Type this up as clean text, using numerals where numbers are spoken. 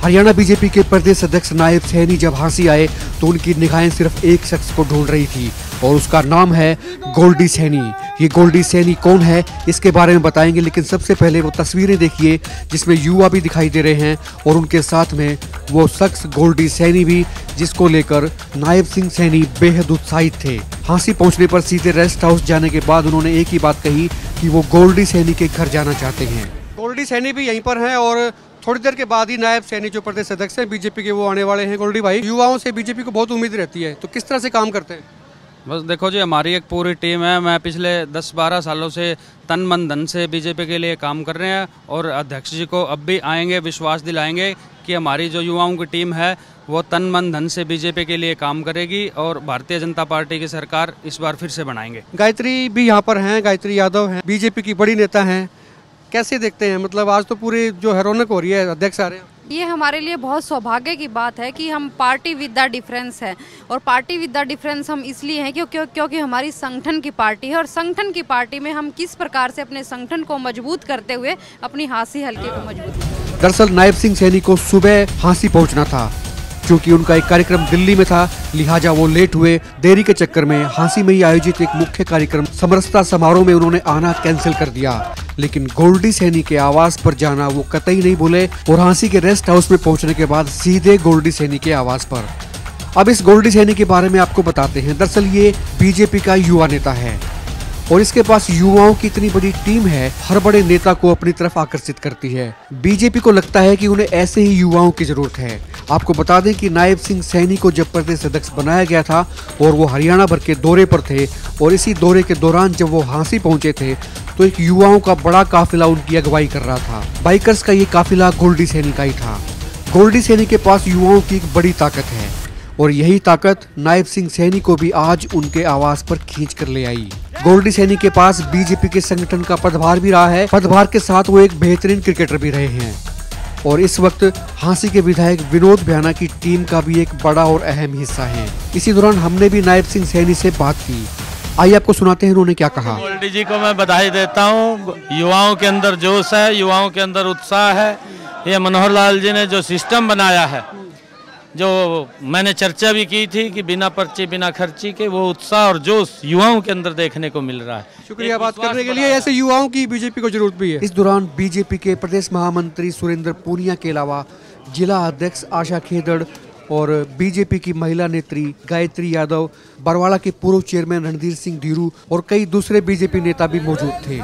Haryana BJP के प्रदेश अध्यक्ष नायब सैनी जब हांसी आए तो उनकी निगाहें सिर्फ एक शख्स को ढूंढ रही थी और उसका नाम है गोल्डी सैनी। ये गोल्डी सैनी कौन है इसके बारे में बताएंगे, लेकिन सबसे पहले वो तस्वीरें देखिए जिसमें युवा भी दिखाई दे रहे हैं और उनके साथ में वो शख्स गोल्डी सैनी भी, जिसको लेकर नायब सिंह सैनी बेहद उत्साहित थे। हांसी पहुंचने पर सीधे रेस्ट हाउस जाने के बाद उन्होंने एक ही बात कही कि वो गोल्डी सैनी के घर जाना चाहते हैं। गोल्डी सैनी भी यहीं पर हैं और थोड़ी देर के बाद ही नायब सैनी जो प्रदेश अध्यक्ष हैं बीजेपी के वो आने वाले हैं। गोल्डी भाई, युवाओं से बीजेपी को बहुत उम्मीद रहती है, तो किस तरह से काम करते हैं? बस देखो जी, हमारी एक पूरी टीम है। मैं पिछले 10-12 सालों से तन मन धन से बीजेपी के लिए काम कर रहे हैं और अध्यक्ष जी को अब भी आएंगे, विश्वास दिलाएंगे कि हमारी जो युवाओं की टीम है वो तन मन धन से बीजेपी के लिए काम करेगी और भारतीय जनता पार्टी की सरकार इस बार फिर से बनाएंगे। गायत्री भी यहाँ पर हैं, गायत्री यादव हैं, बीजेपी की बड़ी नेता हैं। कैसे देखते हैं, मतलब आज तो पूरे जो है रौनक हो रही है, अध्यक्ष आ रहे हैं। ये हमारे लिए बहुत सौभाग्य की बात है कि हम पार्टी विद द डिफरेंस है और पार्टी विद द डिफरेंस हम इसलिए हैं क्योंकि हमारी संगठन की पार्टी है और संगठन की पार्टी में हम किस प्रकार से अपने संगठन को मजबूत करते हुए अपनी हांसी हल्के को मजबूत। दरअसल नायब सिंह सैनी को सुबह हांसी पहुंचना था, क्योंकि उनका एक कार्यक्रम दिल्ली में था, लिहाजा वो लेट हुए। देरी के चक्कर में हांसी में ही आयोजित एक मुख्य कार्यक्रम समरसता समारोह में उन्होंने आना कैंसिल कर दिया। लेकिन गोल्डी सैनी के आवास पर जाना वो कतई नहीं भूले और हांसी के रेस्ट हाउस में पहुंचने के बाद सीधे गोल्डी सैनी के आवास पर। अब इस गोल्डी सैनी के बारे में आपको बताते हैं। दरअसल ये बीजेपी का युवा नेता है और इसके पास युवाओं की इतनी बड़ी टीम है, हर बड़े नेता को अपनी तरफ आकर्षित करती है। बीजेपी को लगता है कि उन्हें ऐसे ही युवाओं की जरूरत है। आपको बता दें कि नायब सिंह सैनी को जब प्रदेश अध्यक्ष बनाया गया था और वो हरियाणा भर के दौरे पर थे और इसी दौरे के दौरान जब वो हांसी पहुंचे थे तो एक युवाओं का बड़ा काफिला उनकी अगुवाई कर रहा था। बाइकर्स का ये काफिला गोल्डी सैनी का ही था। गोल्डी सैनी के पास युवाओं की एक बड़ी ताकत है और यही ताकत नायब सिंह सैनी को भी आज उनके आवास पर खींच कर ले आई। गोल्डी सैनी के पास बीजेपी के संगठन का पदभार भी रहा है। पदभार के साथ वो एक बेहतरीन क्रिकेटर भी रहे हैं और इस वक्त हांसी के विधायक विनोद भ्याना की टीम का भी एक बड़ा और अहम हिस्सा है। इसी दौरान हमने भी नायब सिंह सैनी से बात की। आइए आपको सुनाते हैं उन्होंने क्या कहा। गोल्डी जी को मैं बधाई देता हूँ। युवाओं के अंदर जोश है, युवाओं के अंदर उत्साह है। ये मनोहर लाल जी ने जो सिस्टम बनाया है, जो मैंने चर्चा भी की थी कि बिना पर्ची बिना खर्ची के, वो उत्साह और जोश युवाओं के अंदर देखने को मिल रहा है। शुक्रिया बात करने के लिए। ऐसे युवाओं की बीजेपी को जरूरत भी है। इस दौरान बीजेपी के प्रदेश महामंत्री सुरेंद्र पूनिया के अलावा जिला अध्यक्ष आशा खेदड़ और बीजेपी की महिला नेत्री गायत्री यादव, बरवाड़ा के पूर्व चेयरमैन रणधीर सिंह धीरू और कई दूसरे बीजेपी नेता भी मौजूद थे।